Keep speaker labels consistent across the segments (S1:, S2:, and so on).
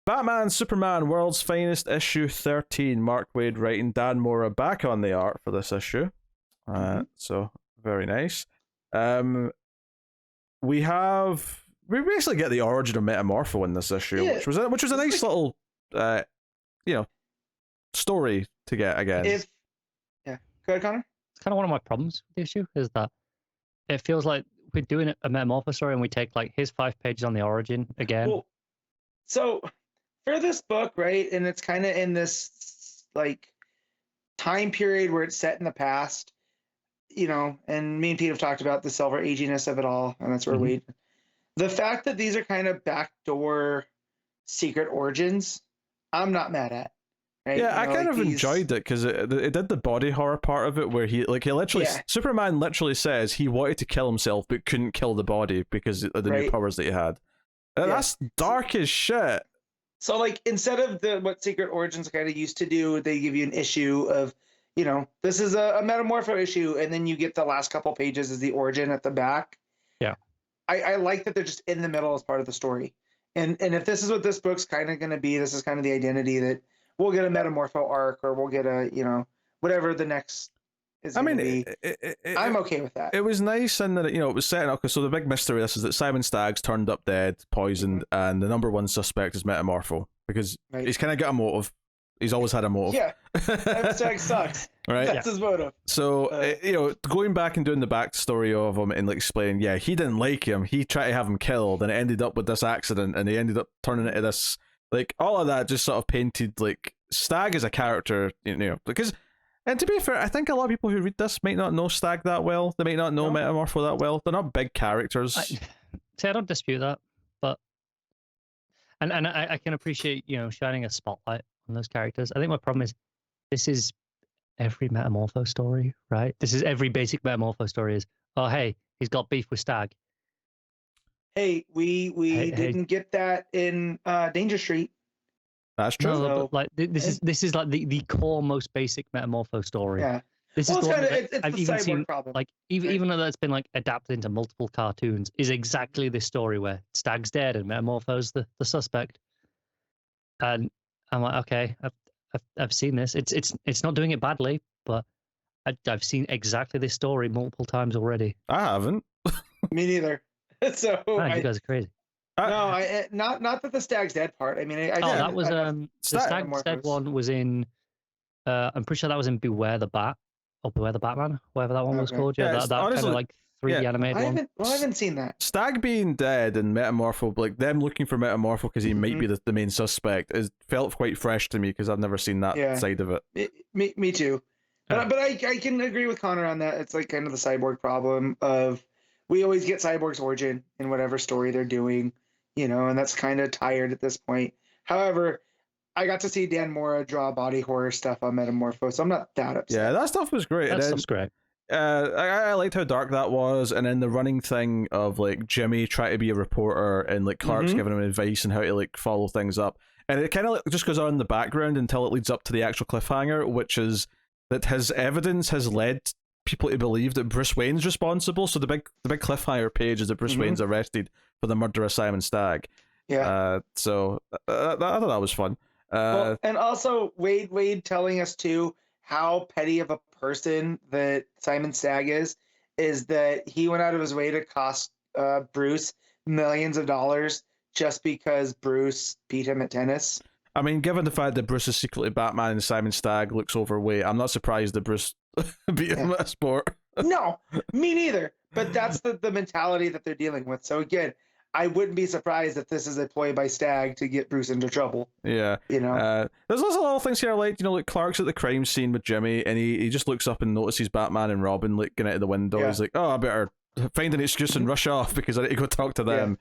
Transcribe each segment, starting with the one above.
S1: Batman, Superman, World's Finest, issue 13. Mark Waid writing, Dan Mora back on the art for this issue. So, very nice. We basically get the origin of Metamorpho in this issue, which was a nice little, story to get again.
S2: Go ahead, Connor.
S3: It's kind of one of my problems with the issue is that it feels like we're doing a Metamorpho story and we take like his 5 pages on the origin again.
S2: Well, so for this book, right, and it's kind of in this like time period where it's set in the past, and me and Pete have talked about the silver aginess of it all, and that's where we. The fact that these are kind of backdoor secret origins, I'm not mad at. Right?
S1: Yeah, I kind of enjoyed it because it did the body horror part of it where he literally Superman literally says he wanted to kill himself but couldn't kill the body because of the new powers that he had. And that's dark as shit.
S2: So like instead of what Secret Origins kind of used to do, they give you an issue of, this is a Metamorpho issue, and then you get the last couple pages as the origin at the back.
S3: Yeah.
S2: I like that they're just in the middle as part of the story. And if this is what this book's kind of going to be, this is kind of the identity that we'll get a Metamorpho arc, or we'll get a, whatever the next is going to be. I'm okay with that.
S1: It was nice in that, it was setting up, so the big mystery of this is that Simon Stagg's turned up dead, poisoned, and the number one suspect is Metamorpho, because he's kind of got a motive. He's always had a motive.
S2: Yeah, Stagg sucks.
S1: Right?
S2: That's his motive.
S1: So, going back and doing the backstory of him and explaining, he didn't like him. He tried to have him killed, and it ended up with this accident, and he ended up turning into this. All of that just sort of painted, Stagg as a character, because, and to be fair, I think a lot of people who read this might not know Stagg that well. They might not know Metamorpho that well. They're not big characters.
S3: I don't dispute that, but and I can appreciate, shining a spotlight on those characters. I think my problem is this is every Metamorpho story, right? This is every basic Metamorpho story is, oh, hey, he's got beef with Stagg.
S2: Hey, we didn't get that in Danger Street.
S1: That's true.
S3: No, but this is like the core, most basic Metamorpho story.
S2: Yeah.
S3: This is
S2: it's
S3: I've
S2: the
S3: even
S2: cyborg
S3: seen
S2: problem.
S3: Even though that's been adapted into multiple cartoons, is exactly this story where Stagg's dead and Metamorpho's the suspect. And I'm like, okay, I've seen this. It's not doing it badly, but I've seen exactly this story multiple times already.
S1: I haven't.
S2: Me neither. So
S3: Man, you guys are crazy.
S2: No, not that the Stagg's dead part. I mean,
S3: that was the Stagg one was in. I'm pretty sure that was in Beware the Bat or Beware the Batman, whatever that one was called. Yeah, that honestly, kind of 3D animated one.
S2: I haven't seen that.
S1: Stagg being dead and Metamorpho, them looking for Metamorpho because he might be the main suspect, felt quite fresh to me because I've never seen that side of it.
S2: Me too. But I can agree with Connor on that. It's kind of the cyborg problem of we always get Cyborg's origin in whatever story they're doing, and that's kind of tired at this point. However, I got to see Dan Mora draw body horror stuff on Metamorpho, so I'm not that upset.
S1: Yeah, that stuff was great.
S3: That stuff's great.
S1: I liked how dark that was, and then the running thing of Jimmy trying to be a reporter and Clark's giving him advice and how to follow things up, and it kind of just goes on in the background until it leads up to the actual cliffhanger, which is that his evidence has led people to believe that Bruce Wayne's responsible. So the big cliffhanger page is that Bruce Wayne's arrested for the murder of Simon Stagg.
S2: Yeah.
S1: So I thought that was fun.
S2: And also Waid telling us too how petty of a person that Simon Stagg is that he went out of his way to cost Bruce millions of dollars just because Bruce beat him at tennis.
S1: I mean, given the fact that Bruce is secretly Batman and Simon Stagg looks overweight, I'm not surprised that Bruce beat him at a sport.
S2: No, me neither. But that's the mentality that they're dealing with. So again, I wouldn't be surprised if this is a ploy by Stagg to get Bruce into trouble.
S1: Yeah.
S2: There's
S1: lots of little things here, Clark's at the crime scene with Jimmy, and he just looks up and notices Batman and Robin getting out of the window. Yeah. He's like, oh, I better find an excuse and rush off because I need to go talk to them.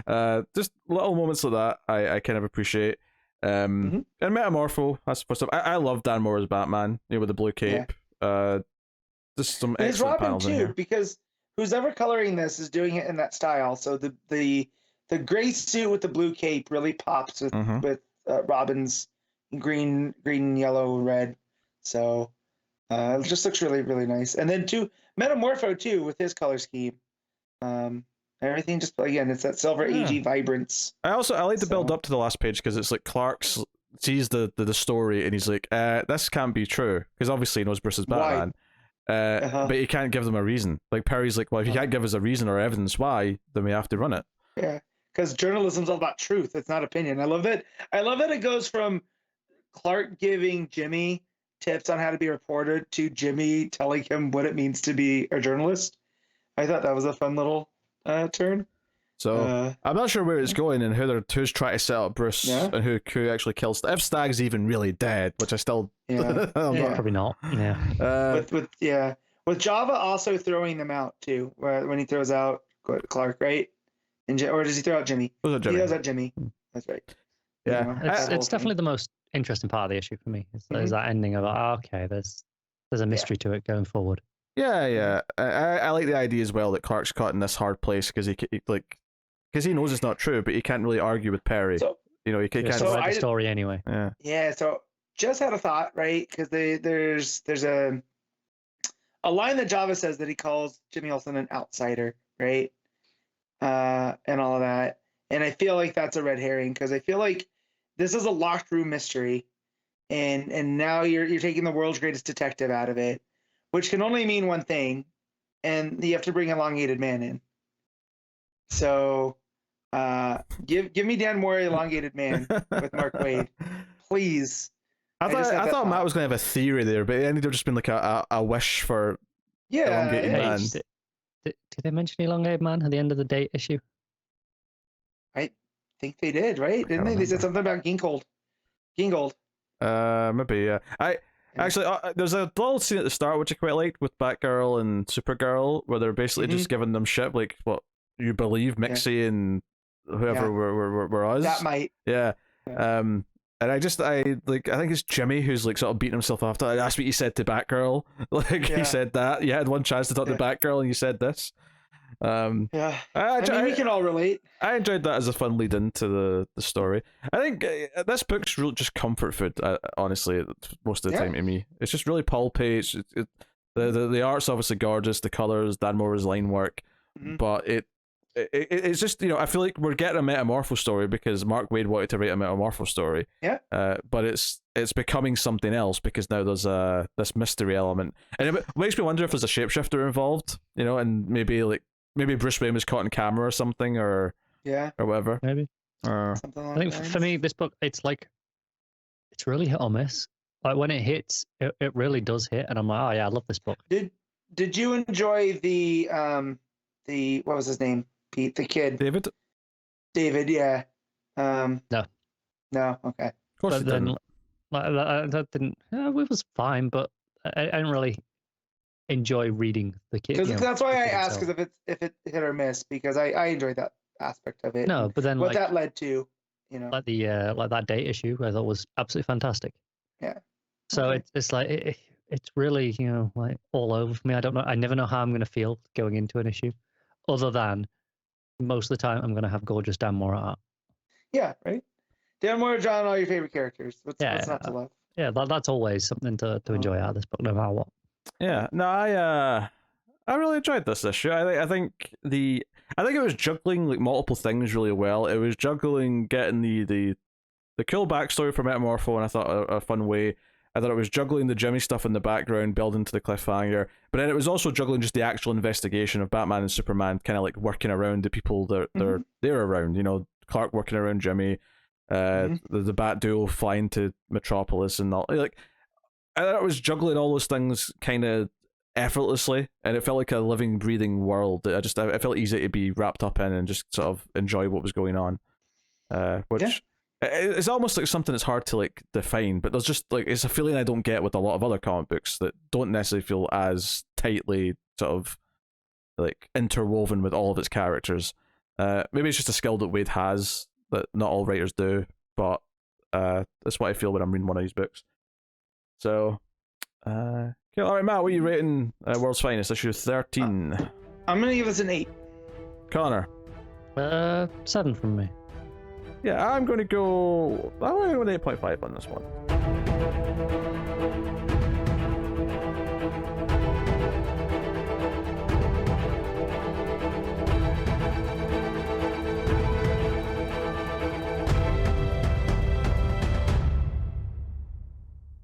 S1: Yeah. Just little moments like that I kind of appreciate. And Metamorpho, that's the first stuff. I love Dan Mora's Batman, with the blue cape. Just some excellent
S2: Robin
S1: panels
S2: too,
S1: in here.
S2: Because who's ever coloring this is doing it in that style. So the gray suit with the blue cape really pops with Robin's green, yellow, red. So it just looks really, really nice. And then Metamorpho too with his color scheme. Everything just, again, it's that Silver Agey vibrance.
S1: I like the build up to the last page because it's like Clark sees the story and he's like, this can't be true, because obviously he knows Bruce is Batman. But he can't give them a reason. Like Perry's like, well, if you can't give us a reason or evidence why, then we have to run it.
S2: Yeah, because journalism's all about truth. It's not opinion. I love that it goes from Clark giving Jimmy tips on how to be a reporter to Jimmy telling him what it means to be a journalist. I thought that was a fun little turn.
S1: So I'm not sure where it's going and who's trying to set up Bruce and who actually kills. If Stag's even really dead, which I still
S3: probably not. Yeah.
S2: With Java also throwing them out too, when he throws out Clark, right? Or does he throw out Jimmy? He throws out Jimmy. That's right.
S1: Yeah,
S3: it's definitely the most interesting part of the issue for me. Is that ending of okay, there's a mystery to it going forward.
S1: Yeah. I like the idea as well that Clark's caught in this hard place because he knows it's not true, but he can't really argue with Perry.
S2: So,
S1: he can't
S3: write the story anyway.
S2: Yeah. So just had a thought, right? Because there's a line that Java says that he calls Jimmy Olsen an outsider, right? And all of that. And I feel like that's a red herring because I feel like this is a locked room mystery, and now you're taking the world's greatest detective out of it, which can only mean one thing, and you have to bring Elongated Man in. So, give me Dan Moore Elongated Man with Mark Waid, please.
S1: I thought Matt was going to have a theory there, but it ended up just being like a wish for Elongated Man.
S3: Did they mention Elongated Man at the end of the date issue?
S2: I think they did, right? Didn't they? They said something about Gingold.
S1: Maybe, yeah. Actually, there's a little scene at the start which I quite liked with Batgirl and Supergirl, where they're basically just giving them shit like, what, you believe Mixie and whoever were us?
S2: That might.
S1: Yeah. And I think it's Jimmy who's like sort of beating himself after. That's what you said to Batgirl. He said that. You had one chance to talk to Batgirl and you said this.
S2: I mean, we can all relate.
S1: I enjoyed that as a fun lead into the story. I think this book's really just comfort food, honestly, most of the time to me. It's just really pulpy. The art's obviously gorgeous, the colours, Dan Moore's line work, but it's just, I feel like we're getting a Metamorpho story because Mark Waid wanted to write a Metamorpho story.
S2: Yeah.
S1: But it's becoming something else because now there's this mystery element, and it makes me wonder if there's a shapeshifter involved, and maybe Bruce Wayne was caught on camera or something, or whatever.
S3: Maybe.
S2: Something
S3: I think for me, this book, it's really hit or miss. Like when it hits, it really does hit, and I'm like, oh yeah, I love this book.
S2: Did you enjoy the what was his name? Pete, the kid. David, yeah.
S3: No,
S1: Of
S3: okay.
S1: course,
S3: but then that didn't. It was fine, but I didn't really enjoy reading the kid.
S2: Because that's why I asked, because if it hit or miss, because I enjoyed that aspect of it.
S3: No, but then
S2: what that led to,
S3: like that date issue, I thought was absolutely fantastic.
S2: Yeah.
S3: So it's like it's really like all over for me. I don't know. I never know how I'm going to feel going into an issue, other than most of the time I'm going to have gorgeous Dan Moore art.
S2: Yeah, right. Dan Moore, John, all your favorite characters. What's not to love?
S3: Yeah, that's always something to enjoy out of this book, no matter what. Yeah,
S1: no, I really enjoyed this issue. I think it was juggling like multiple things really well. It was juggling getting the cool backstory for Metamorpho, and I thought a fun way. I thought it was juggling the Jimmy stuff in the background, building to the cliffhanger, but then it was also juggling just the actual investigation of Batman and Superman, kind of like working around the people that they're around. Clark working around Jimmy, the Bat Duo flying to Metropolis, and all. Like, I thought it was juggling all those things kind of effortlessly, and it felt like a living, breathing world. I felt easy to be wrapped up in and just sort of enjoy what was going on. Which. It's almost like something that's hard to like define, but there's just like it's a feeling I don't get with a lot of other comic books that don't necessarily feel as tightly sort of like interwoven with all of its characters. Maybe it's just a skill that Waid has that not all writers do, but that's what I feel when I'm reading one of these books. So, okay, all right, Matt, what are you rating World's Finest issue 13?
S2: I'm gonna give this an 8.
S1: Connor,
S3: 7 from me.
S1: Yeah, I'm going to go with 8.5 on this one.